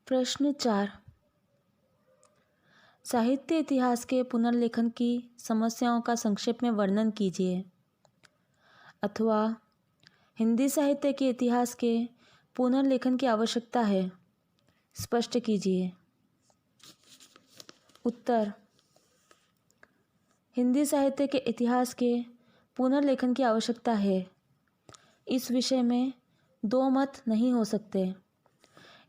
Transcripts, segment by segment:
प्रश्न 4। साहित्य इतिहास के पुनर्लेखन की समस्याओं का संक्षेप में वर्णन कीजिए। अथवा हिंदी साहित्य के इतिहास के पुनर्लेखन की आवश्यकता है, स्पष्ट कीजिए। उत्तर। हिंदी साहित्य के इतिहास के पुनर्लेखन की आवश्यकता है। इस विषय में दो मत नहीं हो सकते।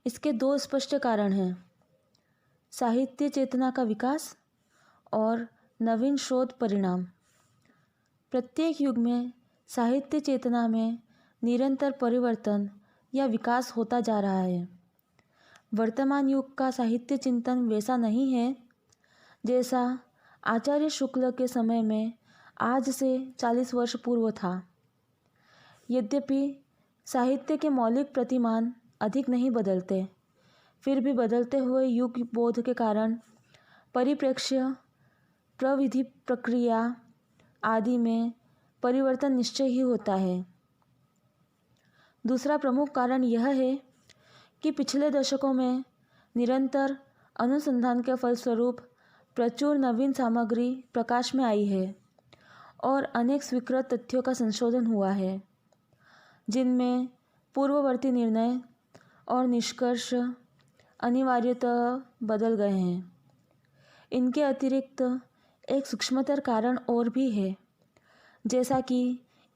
इसके दो स्पष्ट कारण हैं: साहित्य चेतना का विकास और नवीन शोध परिणाम। प्रत्येक युग में साहित्य चेतना में निरंतर परिवर्तन या विकास होता जा रहा है। वर्तमान युग का साहित्य चिंतन वैसा नहीं है जैसा आचार्य शुक्ल के समय में आज से 40 वर्ष पूर्व था। यद्यपि साहित्य के मौलिक प्रतिमान अधिक नहीं बदलते, फिर भी बदलते हुए युग बोध के कारण परिप्रेक्ष्य, प्रविधि, प्रक्रिया आदि में परिवर्तन निश्चय ही होता है। दूसरा प्रमुख कारण यह है कि पिछले दशकों में निरंतर अनुसंधान के फलस्वरूप प्रचुर नवीन सामग्री प्रकाश में आई है और अनेक स्वीकृत तथ्यों का संशोधन हुआ है, जिनमें पूर्ववर्ती निर्णय और निष्कर्ष अनिवार्यतः बदल गए हैं। इनके अतिरिक्त एक सूक्ष्मतर कारण और भी है। जैसा कि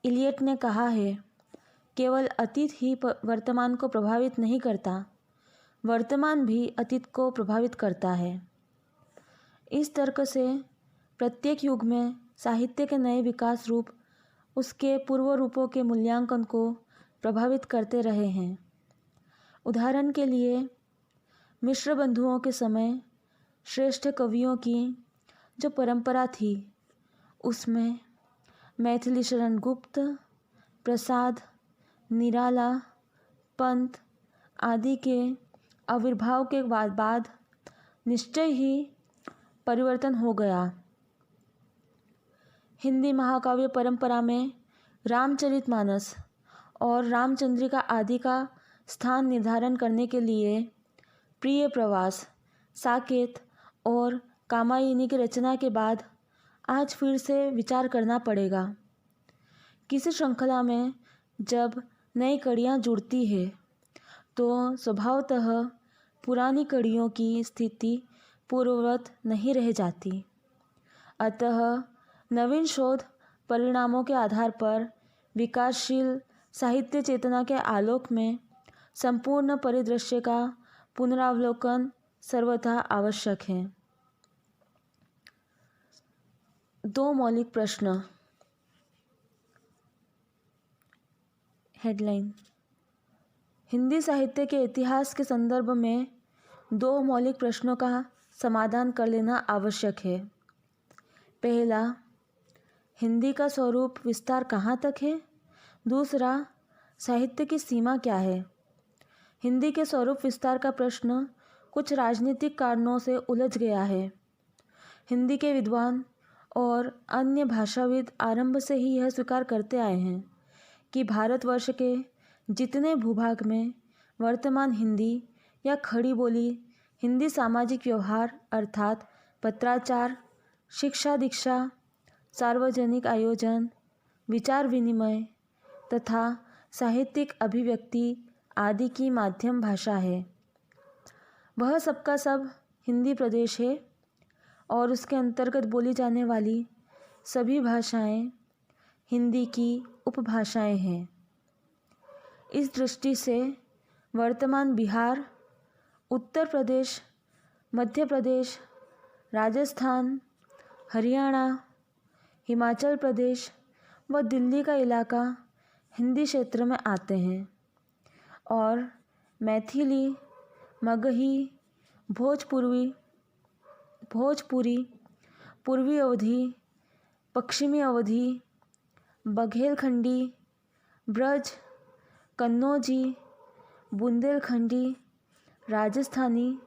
इलियट ने कहा है, केवल अतीत ही वर्तमान को प्रभावित नहीं करता, वर्तमान भी अतीत को प्रभावित करता है। इस तर्क से प्रत्येक युग में साहित्य के नए विकास रूप उसके पूर्व रूपों के मूल्यांकन को प्रभावित करते रहे हैं। उदाहरण के लिए, मिश्र बंधुओं के समय श्रेष्ठ कवियों की जो परंपरा थी, उसमें मैथिली शरण गुप्त, प्रसाद, निराला, पंत आदि के आविर्भाव के बाद निश्चय ही परिवर्तन हो गया। हिंदी महाकाव्य परंपरा में रामचरितमानस और रामचंद्रिका आदि का स्थान निर्धारण करने के लिए प्रिय प्रवास, साकेत और कामायनी की रचना के बाद आज फिर से विचार करना पड़ेगा। किसी श्रृंखला में जब नई कड़ियाँ जुड़ती है तो स्वभावतः पुरानी कड़ियों की स्थिति पूर्ववत नहीं रह जाती। अतः नवीन शोध परिणामों के आधार पर विकासशील साहित्य चेतना के आलोक में संपूर्ण परिदृश्य का पुनरावलोकन सर्वथा आवश्यक है। दो मौलिक प्रश्न। हेडलाइन: हिंदी साहित्य के इतिहास के संदर्भ में दो मौलिक प्रश्नों का समाधान कर लेना आवश्यक है। पहला, हिंदी का स्वरूप विस्तार कहाँ तक है? दूसरा, साहित्य की सीमा क्या है? हिंदी के स्वरूप विस्तार का प्रश्न कुछ राजनीतिक कारणों से उलझ गया है। हिंदी के विद्वान और अन्य भाषाविद आरंभ से ही यह स्वीकार करते आए हैं कि भारतवर्ष के जितने भूभाग में वर्तमान हिंदी या खड़ी बोली हिंदी सामाजिक व्यवहार अर्थात पत्राचार, शिक्षा दीक्षा, सार्वजनिक आयोजन, विचार विनिमय तथा साहित्यिक अभिव्यक्ति आदि की माध्यम भाषा है, वह सबका सब हिंदी प्रदेश है और उसके अंतर्गत बोली जाने वाली सभी भाषाएं हिंदी की उपभाषाएं हैं। इस दृष्टि से वर्तमान बिहार, उत्तर प्रदेश, मध्य प्रदेश, राजस्थान, हरियाणा, हिमाचल प्रदेश व दिल्ली का इलाका हिंदी क्षेत्र में आते हैं और मैथिली, मगही, भोजपुरी, पूर्वी अवधी, पश्चिमी अवधी, बघेलखंडी, ब्रज, कन्नौजी, बुंदेलखंडी, राजस्थानी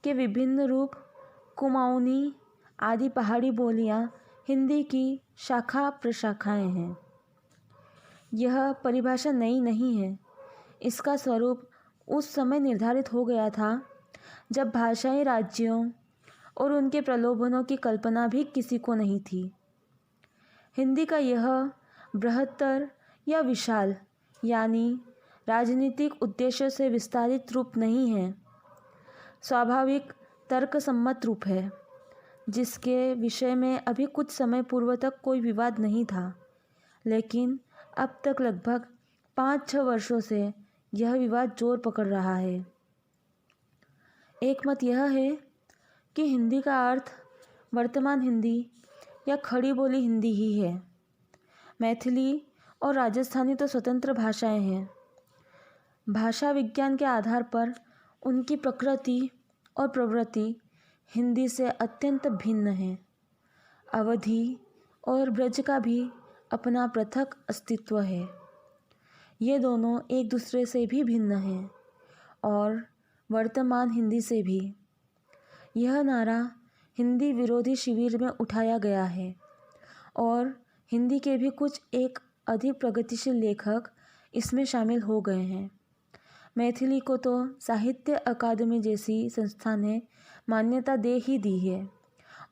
के विभिन्न रूप, कुमाऊनी आदि पहाड़ी बोलियां हिंदी की शाखा प्रशाखाएं हैं। यह परिभाषा नई नहीं है। इसका स्वरूप उस समय निर्धारित हो गया था जब भाषाई राज्यों और उनके प्रलोभनों की कल्पना भी किसी को नहीं थी। हिंदी का यह बृहत्तर या विशाल यानी राजनीतिक उद्देश्यों से विस्तारित रूप नहीं है, स्वाभाविक तर्कसम्मत रूप है, जिसके विषय में अभी कुछ समय पूर्व तक कोई विवाद नहीं था, लेकिन अब तक लगभग 5-6 वर्षों से यह विवाद जोर पकड़ रहा है। एक मत यह है कि हिंदी का अर्थ वर्तमान हिंदी या खड़ी बोली हिंदी ही है। मैथिली और राजस्थानी तो स्वतंत्र भाषाएं हैं। भाषा विज्ञान के आधार पर उनकी प्रकृति और प्रवृत्ति हिंदी से अत्यंत भिन्न है। अवधी और ब्रज का भी अपना पृथक अस्तित्व है। ये दोनों एक दूसरे से भी भिन्न हैं और वर्तमान हिंदी से भी। यह नारा हिंदी विरोधी शिविर में उठाया गया है और हिंदी के भी कुछ एक अधिक प्रगतिशील लेखक इसमें शामिल हो गए हैं। मैथिली को तो साहित्य अकादमी जैसी संस्था ने मान्यता दे ही दी है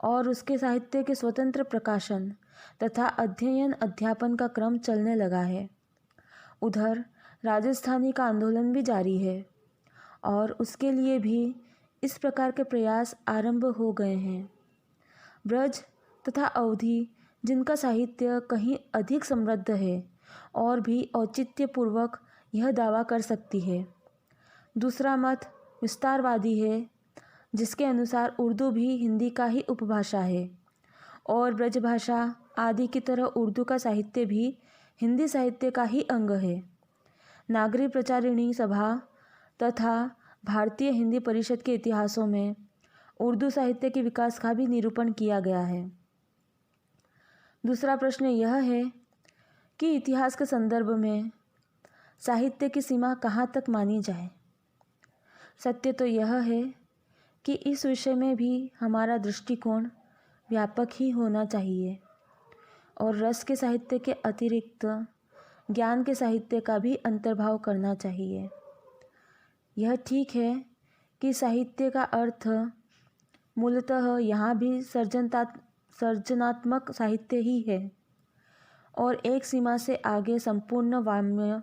और उसके साहित्य के स्वतंत्र प्रकाशन तथा अध्ययन अध्यापन का क्रम चलने लगा है। उधर राजस्थानी का आंदोलन भी जारी है और उसके लिए भी इस प्रकार के प्रयास आरंभ हो गए हैं। ब्रज तथा अवधी जिनका साहित्य कहीं अधिक समृद्ध है और भी औचित्यपूर्वक यह दावा कर सकती है। दूसरा मत विस्तारवादी है, जिसके अनुसार उर्दू भी हिंदी का ही उपभाषा है और ब्रजभाषा आदि की तरह उर्दू का साहित्य भी हिंदी साहित्य का ही अंग है। नागरी प्रचारिणी सभा तथा भारतीय हिंदी परिषद के इतिहासों में उर्दू साहित्य के विकास का भी निरूपण किया गया है। दूसरा प्रश्न यह है कि इतिहास के संदर्भ में साहित्य की सीमा कहाँ तक मानी जाए। सत्य तो यह है कि इस विषय में भी हमारा दृष्टिकोण व्यापक ही होना चाहिए और रस के साहित्य के अतिरिक्त ज्ञान के साहित्य का भी अंतर्भाव करना चाहिए। यह ठीक है कि साहित्य का अर्थ मूलतः यहाँ भी सर्जनात्मक साहित्य ही है और एक सीमा से आगे संपूर्ण वाङ्मय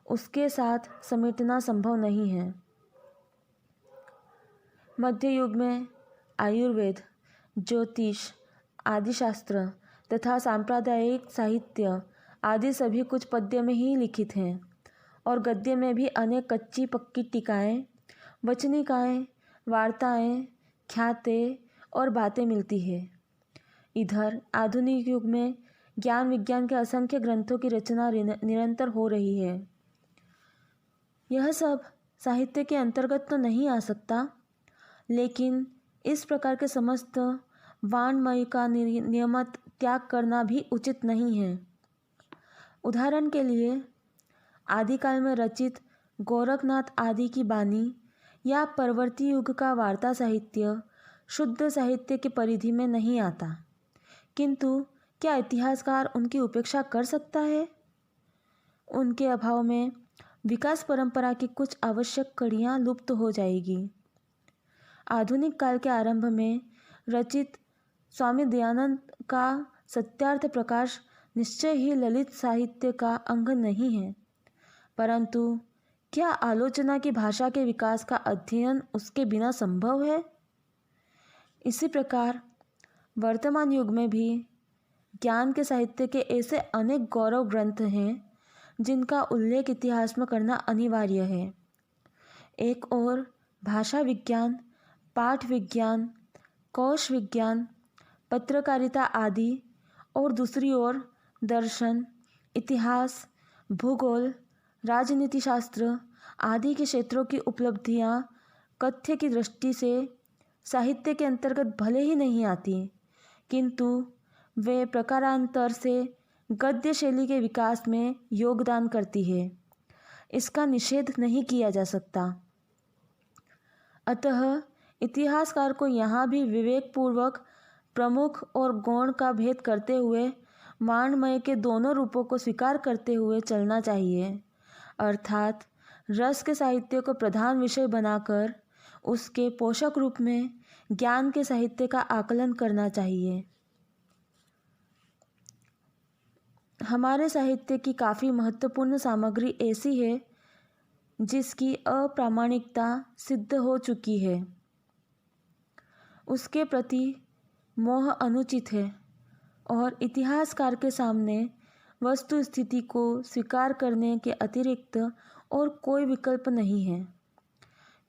उसके साथ समेटना संभव नहीं है। मध्य युग में आयुर्वेद, ज्योतिष, आदिशास्त्र तथा सांप्रदायिक साहित्य आदि सभी कुछ पद्य में ही लिखित हैं और गद्य में भी अनेक कच्ची पक्की टीकाएँ, वचनिकाएँ, वार्ताएँ, ख्याते और बातें मिलती है। इधर आधुनिक युग में ज्ञान विज्ञान के असंख्य ग्रंथों की रचना निरंतर हो रही है। यह सब साहित्य के अंतर्गत तो नहीं आ सकता, लेकिन इस प्रकार के समस्त वाङ्मय का नियमित त्याग करना भी उचित नहीं है। उदाहरण के लिए आदिकाल में रचित गोरखनाथ आदि की बानी या परवर्ती युग का वार्ता साहित्य शुद्ध साहित्य की परिधि में नहीं आता, किंतु क्या इतिहासकार उनकी उपेक्षा कर सकता है? उनके अभाव में विकास परंपरा की कुछ आवश्यक कड़ियाँ लुप्त हो जाएगी। आधुनिक काल के आरंभ में रचित स्वामी दयानंद का सत्यार्थ प्रकाश निश्चय ही ललित साहित्य का अंग नहीं है, परंतु क्या आलोचना की भाषा के विकास का अध्ययन उसके बिना संभव है? इसी प्रकार वर्तमान युग में भी ज्ञान के साहित्य के ऐसे अनेक गौरव ग्रंथ हैं जिनका उल्लेख इतिहास में करना अनिवार्य है। एक ओर भाषा विज्ञान, पाठ विज्ञान, कोश विज्ञान, पत्रकारिता आदि और दूसरी ओर दर्शन, इतिहास, भूगोल, राजनीति शास्त्र आदि के क्षेत्रों की उपलब्धियां कथ्य की दृष्टि से साहित्य के अंतर्गत भले ही नहीं आती, किंतु वे प्रकारांतर से गद्य शैली के विकास में योगदान करती है। इसका निषेध नहीं किया जा सकता। अतः इतिहासकार को यहाँ भी विवेकपूर्वक प्रमुख और गौण का भेद करते हुए वाङ्मय के दोनों रूपों को स्वीकार करते हुए चलना चाहिए, अर्थात रस के साहित्य को प्रधान विषय बनाकर उसके पोषक रूप में ज्ञान के साहित्य का आकलन करना चाहिए। हमारे साहित्य की काफ़ी महत्वपूर्ण सामग्री ऐसी है जिसकी अप्रामाणिकता सिद्ध हो चुकी है। उसके प्रति मोह अनुचित है और इतिहासकार के सामने वस्तु स्थिति को स्वीकार करने के अतिरिक्त और कोई विकल्प नहीं है।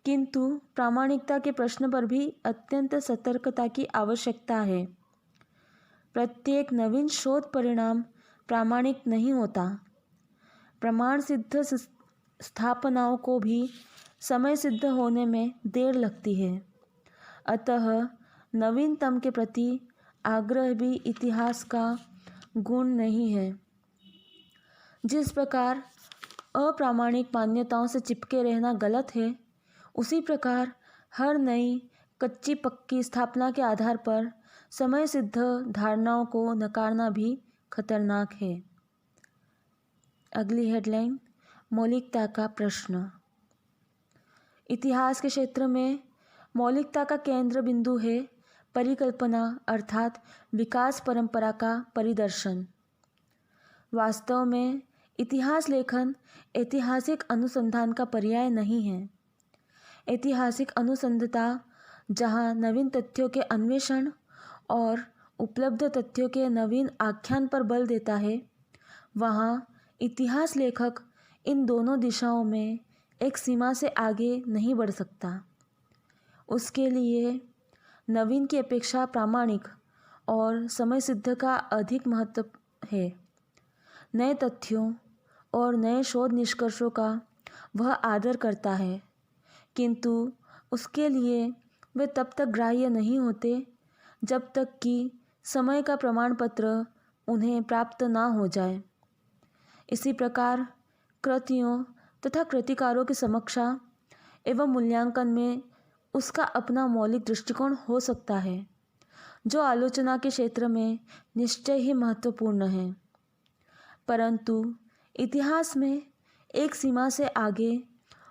किंतु प्रामाणिकता के प्रश्न पर भी अत्यंत सतर्कता की आवश्यकता है। प्रत्येक नवीन शोध परिणाम प्रामाणिक नहीं होता। प्रमाण सिद्ध स्थापनाओं को भी समय सिद्ध होने में देर लगती है। अतः नवीनतम के प्रति आग्रह भी इतिहास का गुण नहीं है। जिस प्रकार अप्रामाणिक मान्यताओं से चिपके रहना गलत है, उसी प्रकार हर नई कच्ची पक्की स्थापना के आधार पर समय सिद्ध धारणाओं को नकारना भी खतरनाक है। अगली हेडलाइन, मौलिकता का प्रश्न। इतिहास के क्षेत्र में मौलिकता का केंद्र बिंदु है परिकल्पना अर्थात विकास परंपरा का परिदर्शन। वास्तव में इतिहास लेखन ऐतिहासिक अनुसंधान का पर्याय नहीं है। ऐतिहासिक अनुसंधता जहाँ नवीन तथ्यों के अन्वेषण और उपलब्ध तथ्यों के नवीन आख्यान पर बल देता है, वहाँ इतिहास लेखक इन दोनों दिशाओं में एक सीमा से आगे नहीं बढ़ सकता। उसके लिए नवीन की अपेक्षा प्रामाणिक और समय सिद्ध का अधिक महत्व है। नए तथ्यों और नए शोध निष्कर्षों का वह आदर करता है, किंतु उसके लिए वे तब तक ग्राह्य नहीं होते जब तक कि समय का प्रमाण पत्र उन्हें प्राप्त ना हो जाए। इसी प्रकार कृतियों तथा कृतिकारों की समीक्षा एवं मूल्यांकन में उसका अपना मौलिक दृष्टिकोण हो सकता है, जो आलोचना के क्षेत्र में निश्चय ही महत्वपूर्ण है। परंतु इतिहास में एक सीमा से आगे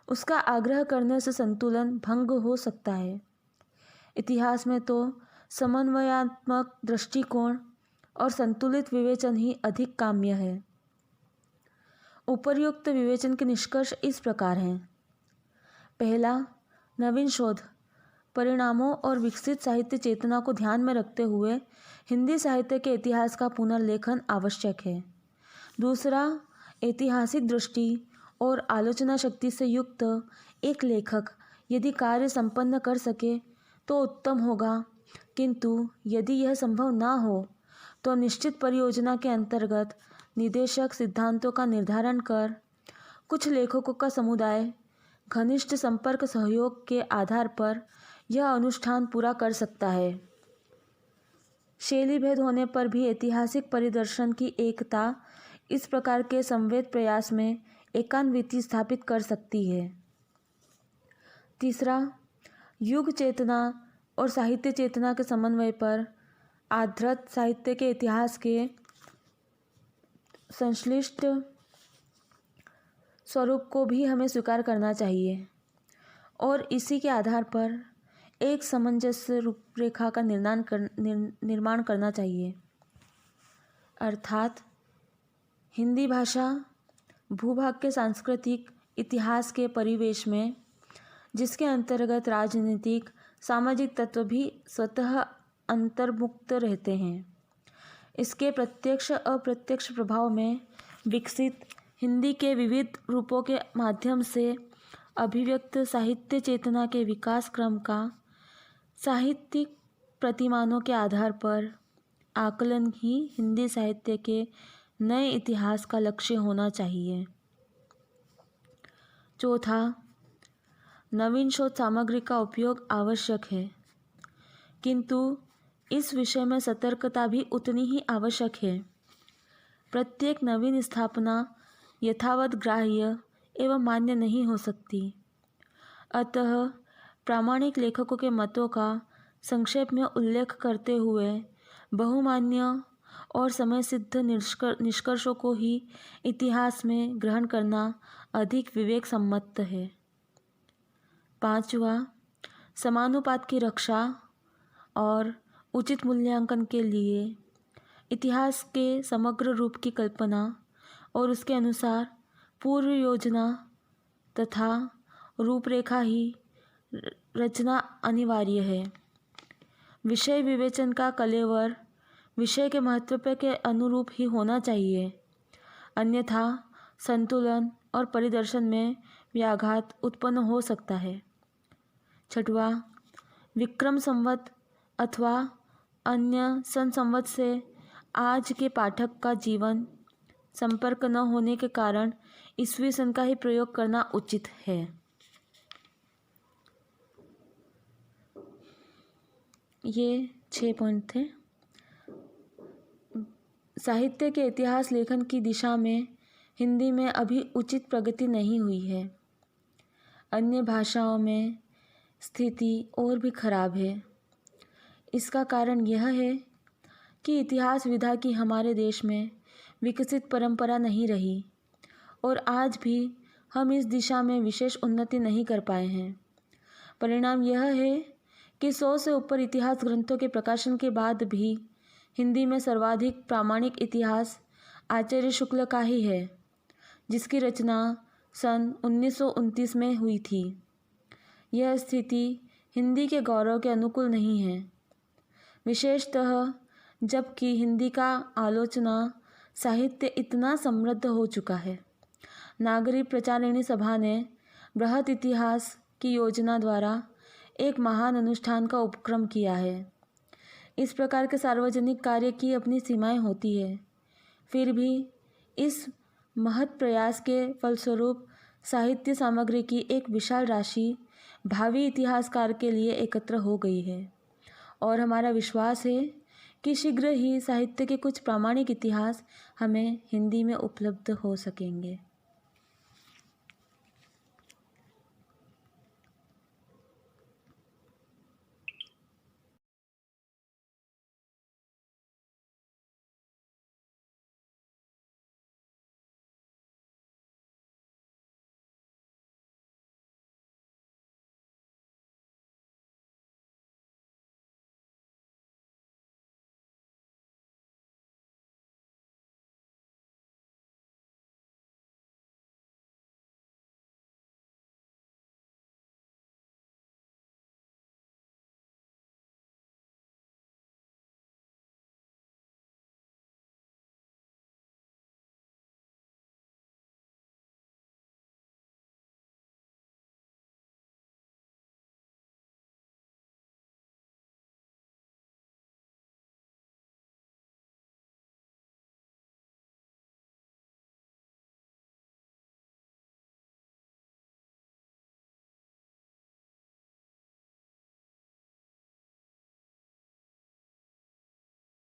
उसका आग्रह करने से संतुलन भंग हो सकता है। इतिहास में तो समन्वयात्मक दृष्टिकोण और संतुलित विवेचन ही अधिक काम्य है। उपर्युक्त विवेचन के निष्कर्ष इस प्रकार हैं। पहला, नवीन शोध परिणामों और विकसित साहित्य चेतना को ध्यान में रखते हुए हिंदी साहित्य के इतिहास का पुनर्लेखन आवश्यक है। दूसरा, ऐतिहासिक दृष्टि और आलोचना शक्ति से युक्त एक लेखक यदि कार्य संपन्न कर सके तो उत्तम होगा, किंतु यदि यह संभव ना हो तो निश्चित परियोजना के अंतर्गत निदेशक सिद्धांतों का निर्धारण कर कुछ लेखकों का समुदाय घनिष्ठ संपर्क सहयोग के आधार पर यह अनुष्ठान पूरा कर सकता है। शैली भेद होने पर भी ऐतिहासिक परिदर्शन की एकता इस प्रकार के संवेद प्रयास में एकान्विति स्थापित कर सकती है। तीसरा, युग चेतना और साहित्य चेतना के समन्वय पर आधृत साहित्य के इतिहास के संश्लिष्ट स्वरूप को भी हमें स्वीकार करना चाहिए और इसी के आधार पर एक सामंजस्य रूपरेखा का निर्माण करना चाहिए। अर्थात हिंदी भाषा भूभाग के सांस्कृतिक इतिहास के परिवेश में, जिसके अंतर्गत राजनीतिक सामाजिक तत्व भी स्वतः अंतर्मुक्त रहते हैं, इसके प्रत्यक्ष अप्रत्यक्ष प्रभाव में विकसित हिंदी के विविध रूपों के माध्यम से अभिव्यक्त साहित्य चेतना के विकास क्रम का साहित्यिक प्रतिमानों के आधार पर आकलन ही हिंदी साहित्य के नए इतिहास का लक्ष्य होना चाहिए। चौथा, नवीन शोध सामग्री का उपयोग आवश्यक है, किंतु इस विषय में सतर्कता भी उतनी ही आवश्यक है। प्रत्येक नवीन स्थापना यथावत ग्राह्य एवं मान्य नहीं हो सकती। अतः प्रामाणिक लेखकों के मतों का संक्षेप में उल्लेख करते हुए बहुमान्य और समय सिद्ध निष्कर्षों को ही इतिहास में ग्रहण करना अधिक विवेक सम्मत है। पांचवा, समानुपात की रक्षा और उचित मूल्यांकन के लिए इतिहास के समग्र रूप की कल्पना और उसके अनुसार पूर्व योजना तथा रूपरेखा ही रचना अनिवार्य है। विषय विवेचन का कलेवर विषय के महत्व के अनुरूप ही होना चाहिए, अन्यथा संतुलन और परिदर्शन में व्याघात उत्पन्न हो सकता है। छठवां, विक्रम संवत अथवा अन्य सन संवत से आज के पाठक का जीवन संपर्क न होने के कारण ईस्वी सन का ही प्रयोग करना उचित है। ये 6 पॉइंट थे। साहित्य के इतिहास लेखन की दिशा में हिंदी में अभी उचित प्रगति नहीं हुई है। अन्य भाषाओं में स्थिति और भी खराब है। इसका कारण यह है कि इतिहास विधा की हमारे देश में विकसित परंपरा नहीं रही और आज भी हम इस दिशा में विशेष उन्नति नहीं कर पाए हैं। परिणाम यह है कि 100 से ऊपर इतिहास ग्रंथों के प्रकाशन के बाद भी हिंदी में सर्वाधिक प्रामाणिक इतिहास आचार्य शुक्ल का ही है, जिसकी रचना सन 1929 में हुई थी। यह स्थिति हिंदी के गौरव के अनुकूल नहीं है, विशेषतः जबकि हिंदी का आलोचना साहित्य इतना समृद्ध हो चुका है। नागरिक प्रचारिणी सभा ने बृहत इतिहास की योजना द्वारा एक महान अनुष्ठान का उपक्रम किया है। इस प्रकार के सार्वजनिक कार्य की अपनी सीमाएं होती है, फिर भी इस महत् प्रयास के फलस्वरूप साहित्य सामग्री की एक विशाल राशि भावी इतिहासकार के लिए एकत्र हो गई है और हमारा विश्वास है कि शीघ्र ही साहित्य के कुछ प्रामाणिक इतिहास हमें हिंदी में उपलब्ध हो सकेंगे।